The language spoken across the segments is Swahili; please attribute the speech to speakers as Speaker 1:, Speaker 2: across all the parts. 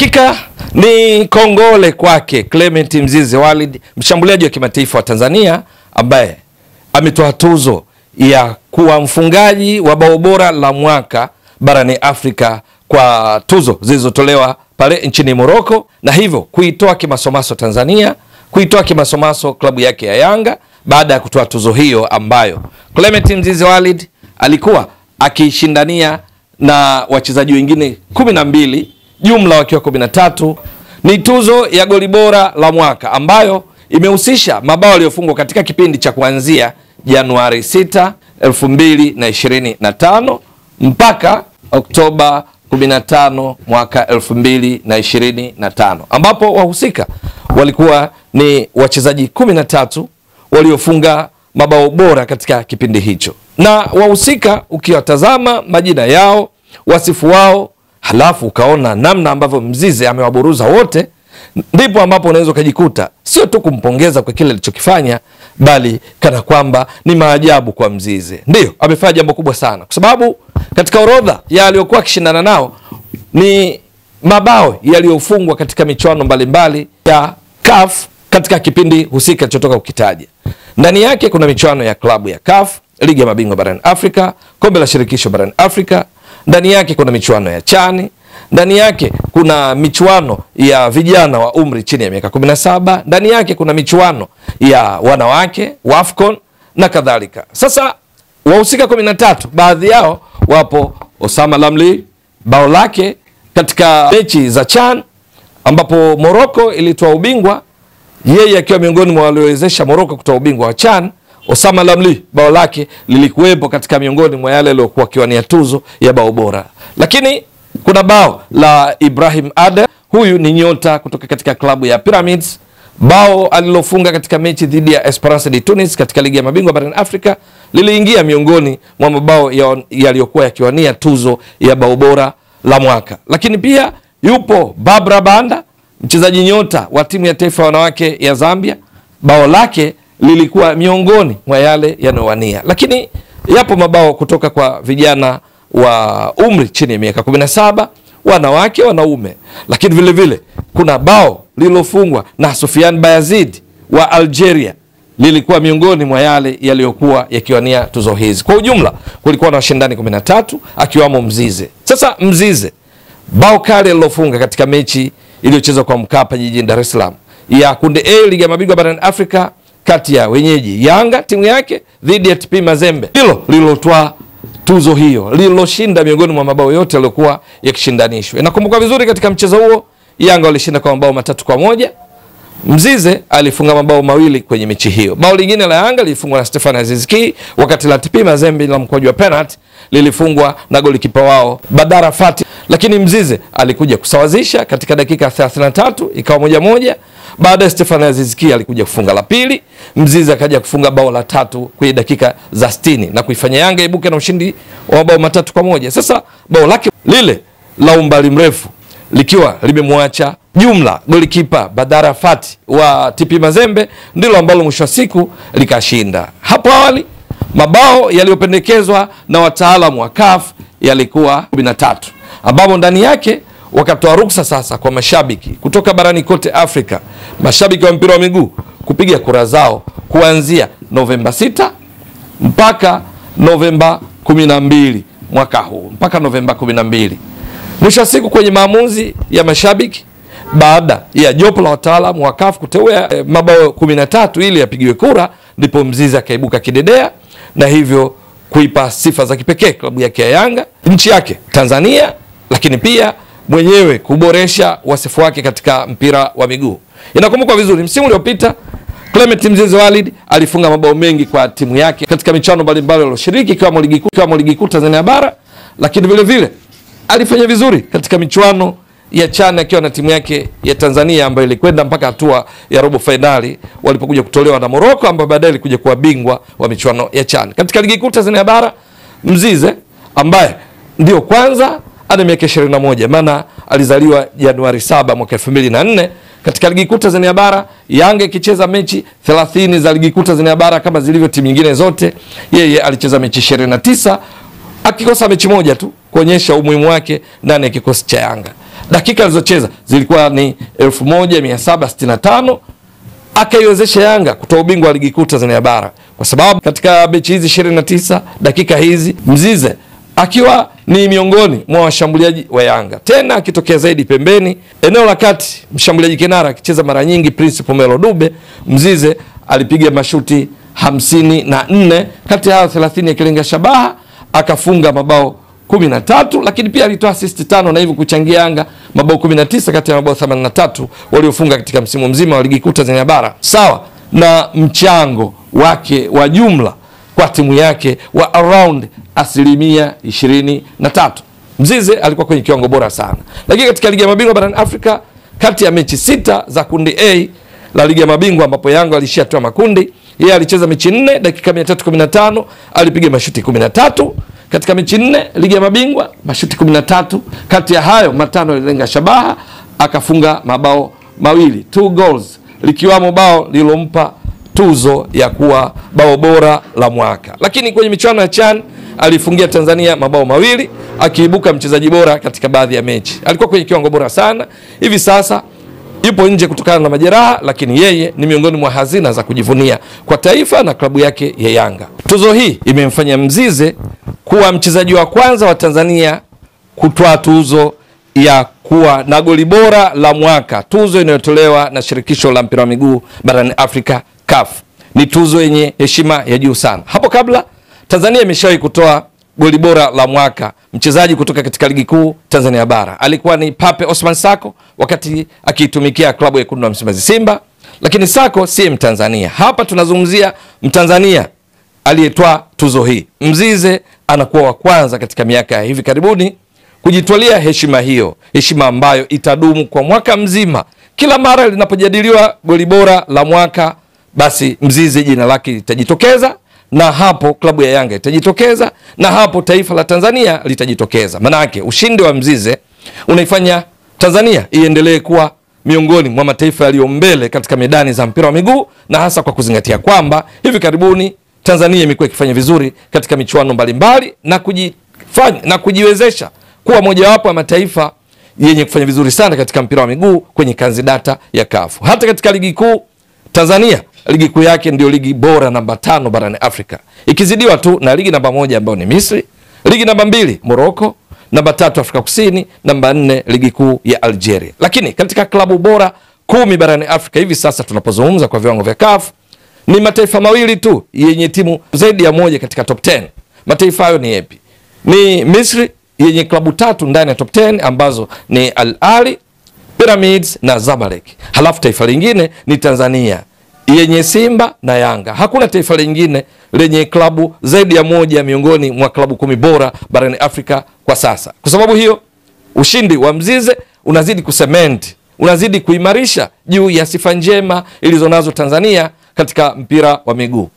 Speaker 1: Hakika ni kongole kwake Clement Mzize Walid, mshambuliaji wa kimataifa wa Tanzania ambaye ametoa tuzo ya kuwa mfungaji wa bao bora la mwaka barani Afrika kwa tuzo zilizotolewa pale nchini Morocco, na hivyo kuitoa kimasomaso Tanzania, kuitoa kimasomaso klabu yake ya Yanga baada ya kutoa tuzo hiyo ambayo Clement Mzize Walid alikuwa akishindania na wachezaji wengine 12 jumla wakiwa 13. Ni tuzo ya goli bora la mwaka ambayo imehusisha mabao yaliyofungwa katika kipindi cha kuanzia Januari 6, 2025 mpaka Oktoba 15 mwaka 2025, ambapo wahusika walikuwa ni wachezaji 13 waliofunga mabao bora katika kipindi hicho. Na wahusika ukiwatazama majina yao, wasifu wao, halafu ukaona namna ambavyo Mzize amewaburuza wote, ndipo ambapo unaweza kujikuta sio tu kumpongeza kwa kile alichokifanya, bali kana kwamba ni maajabu kwa Mzize. Ndio, amefanya jambo kubwa sana, kwa sababu katika orodha ya aliyokuwa akishindana nao ni mabao yaliyofungwa katika michuano mbalimbali ya CAF katika kipindi husika chotoka ukitaja. Ndani yake kuna michuano ya klabu ya CAF, ligi ya mabingwa barani Afrika, kombe la shirikisho barani Afrika. Ndani yake kuna michuano ya CHAN, ndani yake kuna michuano ya vijana wa umri chini ya miaka 17, ndani yake kuna michuano ya wanawake, WAFCON na kadhalika. Sasa wahusika 13, baadhi yao wapo Osama Lamli, bao lake katika mechi za CHAN ambapo Morocco ilitoa ubingwa, yeye akiwa miongoni mwa waliowezesha Morocco kutoa ubingwa wa CHAN. Osama Lamli bao lake lilikuwepo katika miongoni mwa yale yaliokuwa kiwania tuzo ya bao bora. Lakini kuna bao la Ibrahim Ade, huyu ni nyota kutoka katika klabu ya Pyramids, bao alilofunga katika mechi dhidi ya Esperance de Tunis katika ligi ya mabingwa barani Afrika liliingia miongoni mwa mabao yaliyokuwa yakiwania tuzo ya bao bora la mwaka. Lakini pia yupo Barbara Banda, mchezaji nyota wa timu ya taifa wanawake ya Zambia, bao lake lilikuwa miongoni mwa yale yanayowania. Lakini yapo mabao kutoka kwa vijana wa umri chini ya miaka 17, wanawake, wanaume. Lakini vile vile kuna bao lililofungwa na Sofiane Bayazid wa Algeria, lilikuwa miongoni mwa yale yaliyokuwa yakiwania tuzo hizi. Kwa ujumla kulikuwa na washindani 13 akiwamo Mzize. Sasa Mzize, bao kale alilofunga katika mechi iliyochezwa kwa Mkapa jijini Dar es Salaam ya kundi A ligi ya mabingwa barani Afrika kati ya wenyeji Yanga timu yake dhidi ya TP Mazembe, hilo lililotoa tuzo hiyo, lililoshinda miongoni mwa mabao yote yaliokuwa yakishindanishwa. Nakumbuka vizuri katika mchezo huo Yanga walishinda kwa mabao 3-1. Mzize alifunga mabao 2 kwenye mechi hiyo. Bao lingine la Yanga lilifungwa na Stefan Aziz Ki, wakati la TP Mazembe la mkwaju wa penalty lilifungwa na golikipa wao Badara Fati. Lakini Mzize alikuja kusawazisha katika dakika 33 ikawa 1-1. Baada ya Stefan Aziz Ki alikuja kufunga la pili, Mzize akaja kufunga bao la 3 kwenye dakika za 60 na kuifanya Yanga ibuke na ushindi wa bao 3-1. Sasa bao lake lile la umbali mrefu likiwa limemwacha jumla golikipa Badara Fati wa TP Mazembe ndilo ambalo mwisho wa siku likashinda. Hapo awali mabao yaliyopendekezwa na wataalamu wa CAF yalikuwa 13, ambapo ndani yake wakatoa ruksa sasa kwa mashabiki kutoka barani kote Afrika, mashabiki wa mpira wa miguu kupiga kura zao kuanzia Novemba 6 mpaka Novemba 12 mwaka huu, mpaka Novemba 12. Mwisho wa siku kwenye maamuzi ya mashabiki, baada ya jopo la wataalamu wa CAF kuteua mabao 13 ili yapigiwe kura, ndipo Mzize akaibuka kidedea na hivyo kuipa sifa za kipekee klabu yake ya Yanga, nchi yake Tanzania, lakini pia mwenyewe kuboresha wasifu wake katika mpira wa miguu. Inakumbuka vizuri msimu uliopita Clement Mzize Walid alifunga mabao mengi kwa timu yake katika michuano mbalimbali aliyoshiriki kama ligi kuu Tanzania bara, lakini vile vile alifanya vizuri katika michuano ya CHAN akiwa na timu yake ya Tanzania ambayo ilikwenda mpaka hatua ya robo finali walipokuja kutolewa na Morocco, ambayo baadaye ilikuja kuwa bingwa wa michuano ya CHAN. Katika ligi kuu Tanzania bara, Mzize ambaye ndio kwanza ana miaka 21, maana alizaliwa Januari 7 mwaka 2004, katika ligi kuu Tanzania bara Yanga ikicheza mechi 30 za ligi kuu Tanzania bara kama zilivyo timu nyingine zote, yeye alicheza mechi 29 akikosa mechi moja tu kuonyesha umuhimu wake ndani ya kikosi cha Yanga. dakika alizocheza zilikuwa ni 1765, akaiwezesha Yanga kutoa ubingwa wa ligi kuu Tanzania bara, kwa sababu katika mechi hizi 29 dakika hizi Mzize akiwa ni miongoni mwa washambuliaji wa Yanga, tena akitokea zaidi pembeni eneo la kati, mshambuliaji kinara akicheza mara nyingi Prince Melo Dube. Mzize alipiga mashuti 54, kati ya 30 yakilenga shabaha, akafunga mabao 13, lakini pia alitoa assist 5 na hivyo kuchangia Yanga mabao 19 kati ya mabao 83 waliofunga katika msimu mzima wa ligi kuu Tanzania bara, sawa na mchango wake wa jumla kwa timu yake wa around 23%. Mzize alikuwa kwenye kiwango bora sana. Lakini katika ligi ya mabingwa barani Afrika, kati ya mechi 6 za kundi A la ligi ya mabingwa ambapo Yanga alishia hatua makundi, yeye alicheza mechi 4, dakika 315 alipiga mashuti 13 katika mechi 4 ligi ya mabingwa, mashuti 13, kati ya hayo 5 alilenga shabaha, akafunga mabao 2, 2 goals, likiwamo bao lilompa tuzo ya kuwa bao bora la mwaka. Lakini kwenye michuano ya CHAN alifungia Tanzania mabao 2, akiibuka mchezaji bora katika baadhi ya mechi. Alikuwa kwenye kiwango bora sana. Hivi sasa yupo nje kutokana na majeraha, lakini yeye ni miongoni mwa hazina za kujivunia kwa taifa na klabu yake ya Yanga. Tuzo hii imemfanya Mzize kuwa mchezaji wa kwanza wa Tanzania kutoa tuzo ya kuwa na goli bora la mwaka, tuzo inayotolewa na shirikisho la mpira wa miguu barani Afrika CAF. Ni tuzo yenye heshima ya juu sana. Hapo kabla Tanzania imeshawahi kutoa goli bora la mwaka mchezaji kutoka katika ligi kuu Tanzania bara. Alikuwa ni Pape Osman Sako wakati akiitumikia klabu ya Wekundu wa Msimbazi Simba, lakini Sako si Mtanzania. Hapa tunazungumzia Mtanzania aliyetoa tuzo hii. Mzize anakuwa wa kwanza katika miaka ya hivi karibuni kujitwalia heshima hiyo, heshima ambayo itadumu kwa mwaka mzima. Kila mara linapojadiliwa goli bora la mwaka, basi Mzize jina lake litajitokeza, na hapo klabu ya Yanga itajitokeza, na hapo taifa la Tanzania litajitokeza. Manake ushindi wa Mzize unaifanya Tanzania iendelee kuwa miongoni mwa mataifa yaliyo mbele katika medani za mpira wa miguu, na hasa kwa kuzingatia kwamba hivi karibuni Tanzania imekuwa ikifanya vizuri katika michuano mbalimbali na kujiwezesha kuwa mojawapo ya mataifa yenye kufanya vizuri sana katika mpira wa miguu kwenye kanzidata ya CAF. Hata katika ligi kuu Tanzania, ligi kuu yake ndio ligi bora namba 5 barani Afrika, ikizidiwa tu na ligi namba 1 ambayo ni Misri, ligi namba 2 Morocco, namba 3 Afrika Kusini, namba 4 ligi kuu ya Algeria. Lakini katika klabu bora 10 barani Afrika hivi sasa tunapozungumza kwa viwango vya CAF, ni mataifa mawili tu yenye timu zaidi ya moja katika top 10. Mataifa hayo ni yapi? Ni Misri yenye klabu 3 ndani ya top 10 ambazo ni Al Ahly, Pyramids na Zamalek. Halafu taifa lingine ni Tanzania yenye Simba na Yanga. Hakuna taifa lingine lenye klabu zaidi ya moja miongoni mwa klabu 10 bora barani Afrika kwa sasa. Kwa sababu hiyo, ushindi wa Mzize unazidi kucement, unazidi kuimarisha juu ya sifa njema ilizonazo Tanzania katika mpira wa miguu.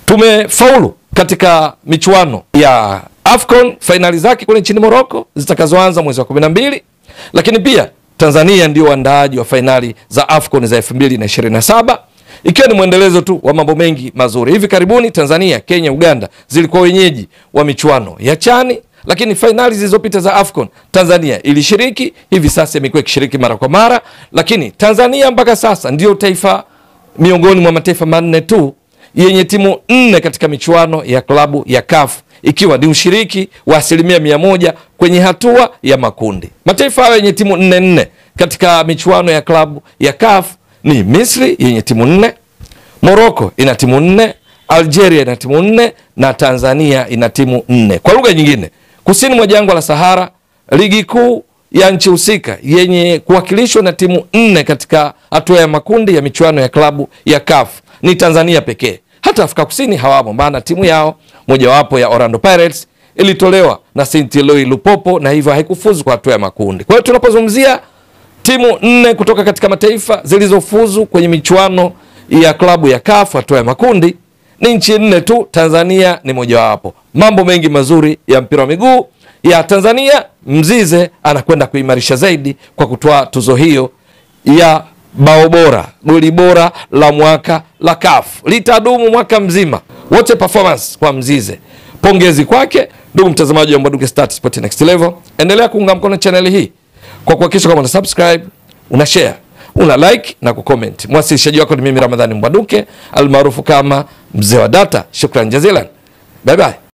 Speaker 1: Tumefaulu katika michuano ya AFCON finali zake kule nchini Morocco zitakazoanza mwezi wa 12, lakini pia Tanzania ndio waandaaji wa finali za AFCON za 2027, ikiwa ni mwendelezo tu wa mambo mengi mazuri. Hivi karibuni Tanzania, Kenya, Uganda zilikuwa wenyeji wa michuano ya CHAN, lakini finali zilizopita za AFCON Tanzania ilishiriki, hivi sasa imekuwa ikishiriki mara kwa mara. Lakini Tanzania mpaka sasa ndio taifa miongoni mwa mataifa 4 tu yenye timu 4 katika michuano ya klabu ya CAF, ikiwa ni ushiriki wa 100% kwenye hatua ya makundi. Mataifa hayo yenye timu 4 katika michuano ya klabu ya CAF ni Misri yenye timu 4, Morocco ina timu 4, Algeria ina timu 4 na Tanzania ina timu 4. Kwa lugha nyingine, kusini mwa jangwa la Sahara, ligi kuu ya nchi husika yenye kuwakilishwa na timu 4 katika hatua ya makundi ya michuano ya klabu ya CAF ni Tanzania pekee. Hata Afrika Kusini hawamo, maana timu yao mojawapo ya Orlando Pirates ilitolewa na St. Louis Lupopo na hivyo haikufuzu kwa hatua ya makundi. Kwa hiyo tunapozungumzia timu 4 kutoka katika mataifa zilizofuzu kwenye michuano ya klabu ya CAF hatua ya makundi, ni nchi 4 tu, Tanzania ni mojawapo. Mambo mengi mazuri ya mpira wa miguu ya Tanzania, Mzize anakwenda kuimarisha zaidi kwa kutoa tuzo hiyo ya bao bora, goli bora la mwaka la CAF. Litadumu mwaka mzima. Wote performance kwa Mzize. Pongezi kwake. Ndugu mtazamaji wa Mbwaduke Stats Sport Next Level, endelea kuunga mkono channel hii kwa kuhakikisha kama una subscribe, una share, una like na kucomment. Mwasilishaji wako ni mimi Ramadhani Mbwaduke almaarufu kama Mzee wa Data. Shukran jazilan. Bye bye.